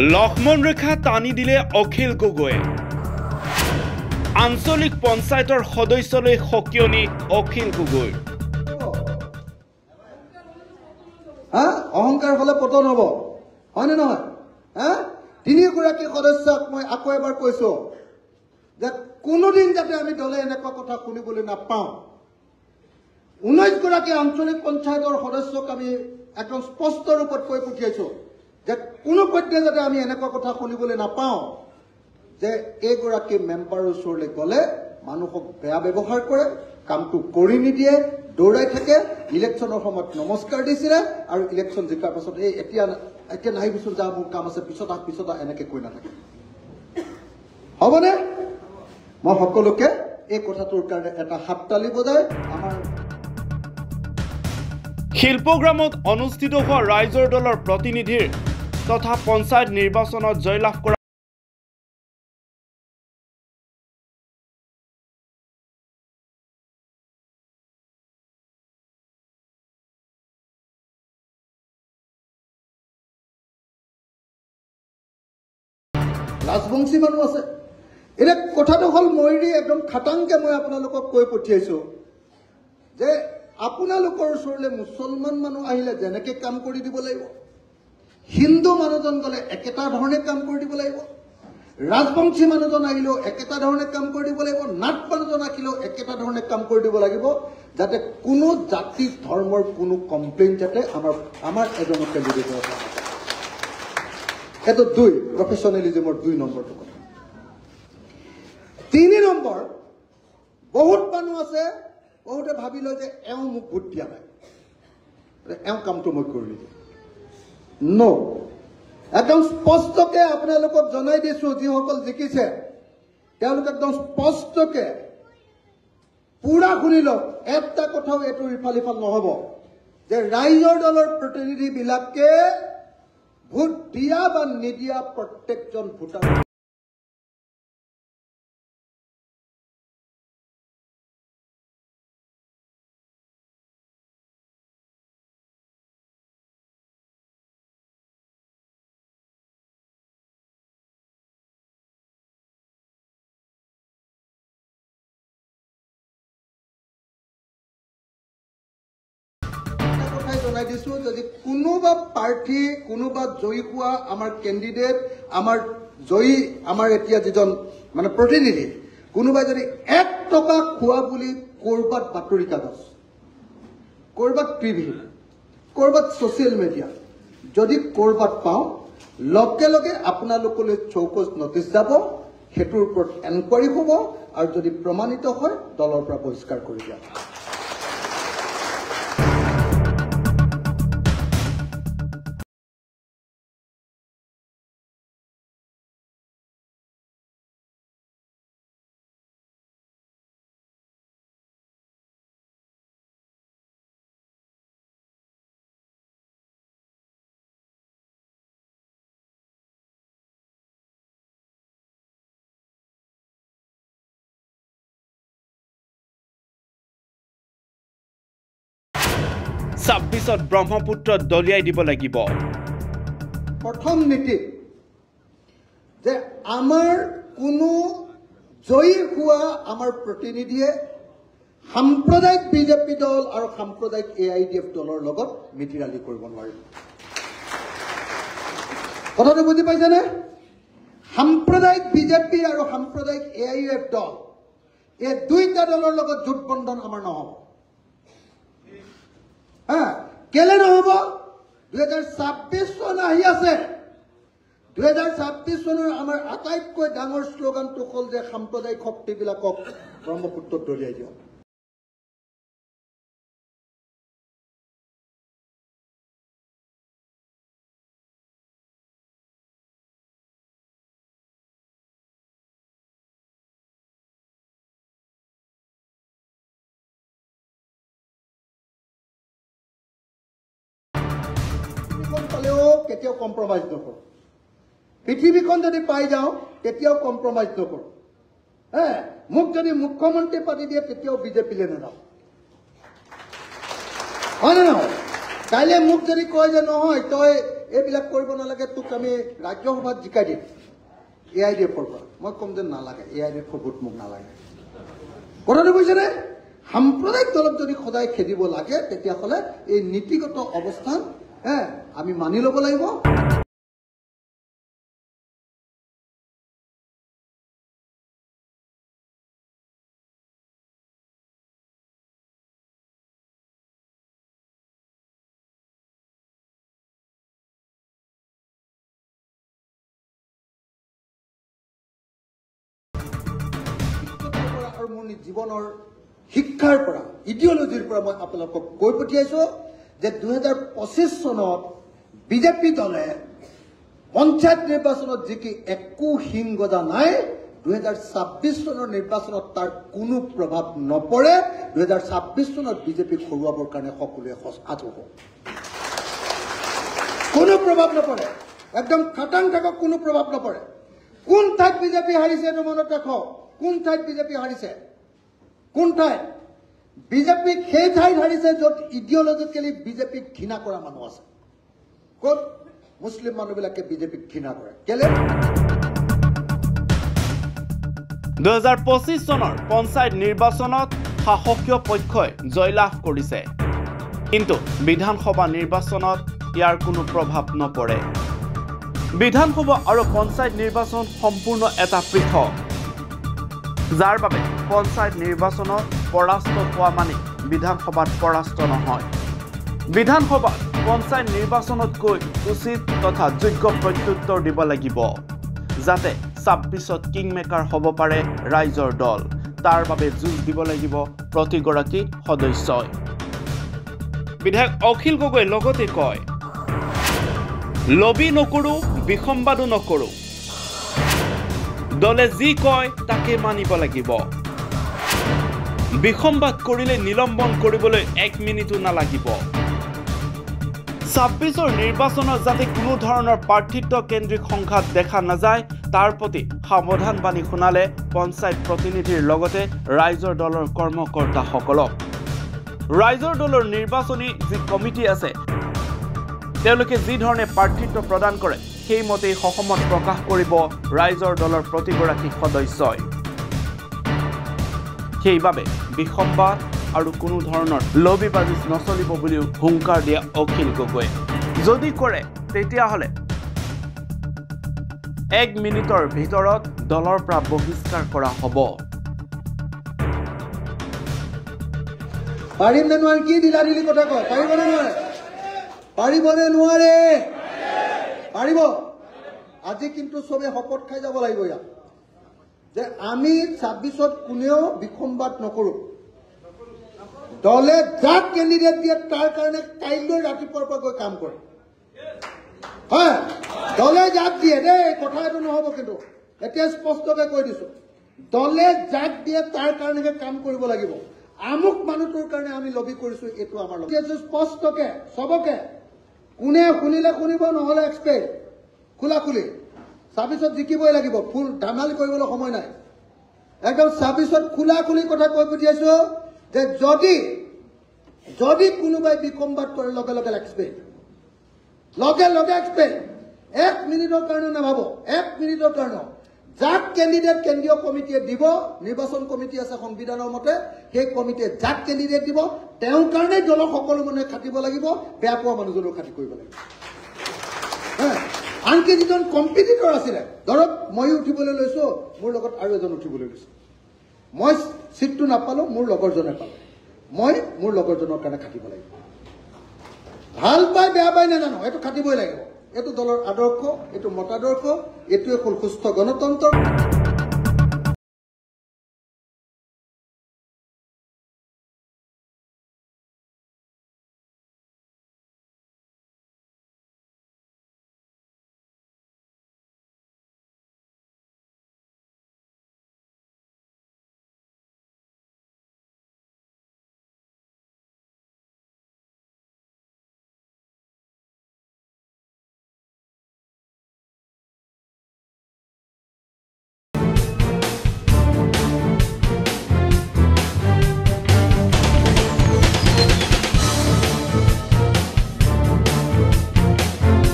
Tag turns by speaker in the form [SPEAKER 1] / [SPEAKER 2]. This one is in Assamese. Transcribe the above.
[SPEAKER 1] লক্ষ্মণ ৰেখা টানি দিলে অখিল গগৈয়ে আঞ্চলিক পঞ্চায়তৰ সদস্যলৈ সকিয়নি অখিল গগৈ
[SPEAKER 2] অহংকাৰ হলে পতন হ'ব হয়নে নহয় তিনিগৰাকী সদস্যক মই আকৌ এবাৰ কৈছো যে কোনোদিন যাতে আমি দলে এনেকুৱা কথা শুনিবলৈ নাপাওঁ 19 গৰাকী আঞ্চলিক পঞ্চায়তৰ সদস্যক আমি একদম স্পষ্ট ৰূপত কৈ পঠিয়াইছো যে কোনো পধ্যে যাতে আমি এনেকুৱা কথা শুনিবলৈ নাপাওঁ যে এগৰাকী মেম্বাৰৰ ওচৰলৈ গ'লে মানুহক বেয়া ব্যৱহাৰ কৰে কামটো কৰি নিদিয়ে দৌৰাই থাকে ইলেকশ্যনৰ সময়ত নমস্কাৰ দিছিলে আৰু ইলেকশ্যন জিকাৰ পাছত এই এতিয়া নাহিবিচোন যা মোৰ কাম আছে পিছত এনেকৈ কৈ নাথাকে হ'বনে মই সকলোকে এই কথাটোৰ কাৰণে এটা হাততালি বজাই আমাৰ
[SPEAKER 1] শিল্পগ্ৰামত অনুষ্ঠিত হোৱা ৰাইজৰ দলৰ প্ৰতিনিধিৰ তথা পঞ্চায়ত নিৰ্বাচনত জয়লাভ কৰা
[SPEAKER 2] ৰাজবংশী মানুহ আছে এটা কথাটো হল মইৰি একদম খাটাংকে মই আপোনালোকক কৈ পঠিয়াইছো যে আপোনালোকৰ ওচৰলৈ মুছলমান মানুহ আহিলে যেনেকৈ কাম কৰি দিব লাগিব হিন্দু মানুহজন গ'লে একেটা ধৰণে কাম কৰি দিব লাগিব ৰাজবংশী মানুহজন আহিলেও একেটা ধৰণে কাম কৰি দিব লাগিব নাট মানুহজন আহিলেও একেটা ধৰণে কাম কৰি দিব লাগিব যাতে কোনো জাতি ধৰ্মৰ কোনো কমপ্লেইন যাতে আমাৰ এজনৰ কেণ্ডিডেটৰ আছে এটা 2 প্ৰফেচনেলিজমৰ 2 নম্বৰটো কথা 3 নম্বৰ বহুত মানুহ আছে বহুতে ভাবি লয় যে এওঁ মোক ভোট দিয়া নাই এওঁ কামটো মই কৰি দিম নো একদম স্পষ্টকে আপোনালোকক জনাই দিছো যিসকল জিকিছে তেওঁলোক একদম স্পষ্টকে পুৰা শুনি লওক এটা কথাও এইটো ইফাল নহব যে ৰাইজৰ দলৰ প্ৰতিনিধিবিলাকে ভোট দিয়া বা নিদিয়া প্ৰত্যেকজন ভোটাৰ জনাই দিছো যদি কোনোবা প্ৰাৰ্থী কোনোবা জয়ী হোৱা আমাৰ কেণ্ডিডেট আমাৰ জয়ী আমাৰ এতিয়া যিজন মানে প্ৰতিনিধি কোনোবাই যদি 1 টকা খোৱা বুলি কৰবাত বাতৰি কাগজ কৰবাত টিভি কৰবাত ছচিয়েল মিডিয়া যদি কৰবাত পাওঁ লগে লগে আপোনালোকলৈ চৌকছ নটিচ যাব হেতুৰ ওপৰত এনকুৱাৰী হ'ব আৰু যদি প্ৰমাণিত হয় দলৰ পৰা বহিষ্কাৰ কৰি দিয়া
[SPEAKER 1] ছাব্বিছত ব্ৰহ্মপুত্ৰ দলিয়াই দিব লাগিব
[SPEAKER 2] প্ৰথম নীতি যে আমাৰ কোনো জয়ী হোৱা আমাৰ প্ৰতিনিধিয়ে সাম্প্ৰদায়িক বিজেপি দল আৰু সাম্প্ৰদায়িক AIDF দলৰ লগত মিতিৰালি কৰিব নোৱাৰিব কথাটো বুজি পাইছেনে সাম্প্ৰদায়িক বিজেপি আৰু সাম্প্ৰদায়িক AIDF দল এই দুইটা দলৰ লগত জোটবন্ধন আমাৰ নহব কেলে নহব 2026 চন আহি আছে 2026 চনৰ আমাৰ আটাইতকৈ ডাঙৰ শ্লোগানটো হ'ল যে সাম্প্ৰদায়িক শক্তিবিলাকক ব্ৰহ্মপুত্ৰত দলিয়াই দিয়ক কেতিয়াও কম্প্ৰমাইজ নকৰো পৃথিৱীখন যদি পাই যাওঁ তেতিয়াও কম্প্ৰমাইজ নকৰো মোক যদি মুখ্যমন্ত্ৰী পাতি দিয়ে তেতিয়াও বিজেপিলৈ নাযাওঁ হয় নে নহয় কাইলৈ মোক যদি কয় যে নহয় তই এইবিলাক কৰিব নালাগে, তোক আমি ৰাজ্যসভাত জিকাই দিম AIDFৰ পৰা। মই ক'ম যে নালাগে, AIDFৰ ভোট মোক নালাগে। কথাটো বুজিছেনে? সাম্প্ৰদায়িক দলক যদি সদায় খেদিব লাগে তেতিয়াহ'লে এই নীতিগত অৱস্থান আমি মানি ল'ব লাগিব। আৰু মোৰ জীৱনৰ শিক্ষাৰ পৰা, ইডিঅলজিৰ পৰা মই আপোনালোকক কৈ পঠিয়াইছো যে 2025 চনত বিজেপি দলে পঞ্চায়ত নিৰ্বাচনত জিকি একো হিংগজা নাই। 2026 চনৰ নিৰ্বাচনত তাৰ কোনো প্ৰভাৱ নপৰে। 2026 চনত বিজেপিক হৰুৱাবৰ কাৰণে সকলোৱে সাজু হ'ব। কোনো প্ৰভাৱ নপৰে, একদম খাটাং থাকক, কোনো প্ৰভাৱ নপৰে। কোন ঠাইত বিজেপি হাৰিছে এইটো মনত ৰাখক। কোন ঠাইত বিজেপি হাৰিছে? কোন ঠাইত? বিজেপি সেই ঠাইত হাৰিছে য'ত ইডিঅলজিকেলি বিজেপিক ঘৃণা কৰা মানুহ আছে। ক'ত? মুছলিম মানুহবিলাকে বিজেপিক ঘৃণা কৰে। কেলে?
[SPEAKER 1] 2025 চনৰ পঞ্চায়ত নিৰ্বাচনত শাসকীয় পক্ষই জয়লাভ কৰিছে, কিন্তু বিধানসভা নিৰ্বাচনত ইয়াৰ কোনো প্ৰভাৱ নপৰে। বিধানসভা আৰু পঞ্চায়ত নিৰ্বাচন সম্পূৰ্ণ এটা পৃথক, যাৰ বাবে পঞ্চায়ত নিৰ্বাচনত পৰাস্ত হোৱা মানে বিধানসভাত পৰাস্ত নহয়। বিধানসভাত পঞ্চায়ত নিৰ্বাচনতকৈ উচিত তথা যোগ্য প্ৰত্যুত্তৰ দিব লাগিব, যাতে 26ত কিংমেকাৰ হ'ব পাৰে ৰাইজৰ দল। তাৰ বাবে যুঁজ দিব লাগিব প্ৰতিগৰাকী সদস্যই। বিধায়ক অখিল গগৈ লগতে কয়, লবি নকৰো, বিসম্বাদো নকৰো, দলে যি কয় তাকে মানিব লাগিব। বিসম্বাদ কৰিলে নিলম্বন কৰিবলৈ 1 মিনিটো নালাগিব। 26ৰ নিৰ্বাচনত যাতে কোনো ধৰণৰ প্ৰাৰ্থিত্ব কেন্দ্ৰিক সংঘাত দেখা নাযায় তাৰ প্ৰতি সাৱধান বাণী শুনালে পঞ্চায়ত প্ৰতিনিধিৰ লগতে ৰাইজৰ দলৰ কৰ্মকৰ্তাসকলক। ৰাইজৰ দলৰ নিৰ্বাচনী যি কমিটি আছে তেওঁলোকে যি ধৰণে প্ৰাৰ্থিত্ব প্ৰদান কৰে সেইমতেই সহমত প্ৰকাশ কৰিব ৰাইজৰ দলৰ প্ৰতিগৰাকী সদস্যই। সেইবাবে বিসম্বাদ আৰু কোনো ধৰণৰ লবিবাজি নচলিব বুলিও হুংকাৰ দিয়া অখিল গগৈ। যদি কৰে তেতিয়াহ'লে 1 মিনিটৰ ভিতৰত দলৰ পৰা বহিষ্কাৰ কৰা হ'ব।
[SPEAKER 2] পাৰিম নে নোৱাৰে? কি ঢিলাঢিলি কথা কয়? পাৰিবনে নোৱাৰে? পাৰিবনে নোৱাৰে? পাৰিব। আজি কিন্তু চবে শপত খাই যাব লাগিব ইয়াত যে আমি 26ত কোনেও বিসম্বাদ নকৰো। দলে যাক কেণ্ডিডেট দিয়ে তাৰ কাৰণে কাইলৈ ৰাতিপুৱাৰ পৰা গৈ কাম কৰে। হয়, দলে যাক দিয়ে দেই, কথা এইটো নহ'ব, কিন্তু এতিয়া স্পষ্টকৈ কৈ দিছো, দলে যাক দিয়ে তাৰ কাৰণেহে কাম কৰিব লাগিব। আমুক মানুহটোৰ কাৰণে আমি লবি কৰিছো, এইটো আমাৰ লবি। স্পষ্টকে চবকে, কোনে শুনিলে শুনিব, নহ'লে এক্সপেক্ট খোলা খুলি 26ত জিকিবই লাগিব। ফুল ধামালি কৰিবলৈ সময় নাই। একদম 26ত খোলা খুলি কথা কৈ পঠিয়াইছো যে যদি কোনোবাই বিসম্বাদ কৰে লগে লগে এক্সপেক্ট, লগে লগে এক্সপেক্ট। 1 মিনিটৰ কাৰণে নাভাব, 1 মিনিটৰ কাৰণে যাক কেণ্ডিডেট কেন্দ্ৰীয় কমিটিয়ে দিব, নিৰ্বাচন কমিটি আছে সংবিধানৰ মতে, সেই কমিটিয়ে যাক কেণ্ডিডেট দিব তেওঁৰ কাৰণে দলৰ সকলো মানুহে খাটিব লাগিব। বেয়া পোৱা মানুহজনৰ খাটি কৰিব লাগিব। আনকি যিজন কম্পিটিটৰ আছিলে, ধৰক ময়ো উঠিবলৈ লৈছো, মোৰ লগত আৰু এজন উঠিবলৈ লৈছো, মই চিটটো নাপালো, মোৰ লগৰজনে পালে, মই মোৰ লগৰজনৰ কাৰণে খাটিব লাগিব। ভাল পাই বেয়া পাই নাজানো, এইটো খাটিবই লাগিব। এইটো দলৰ আদৰ্শ, এইটো মতাদৰ্শ, এইটোৱে হ'ল সুস্থ গণতন্ত্ৰ।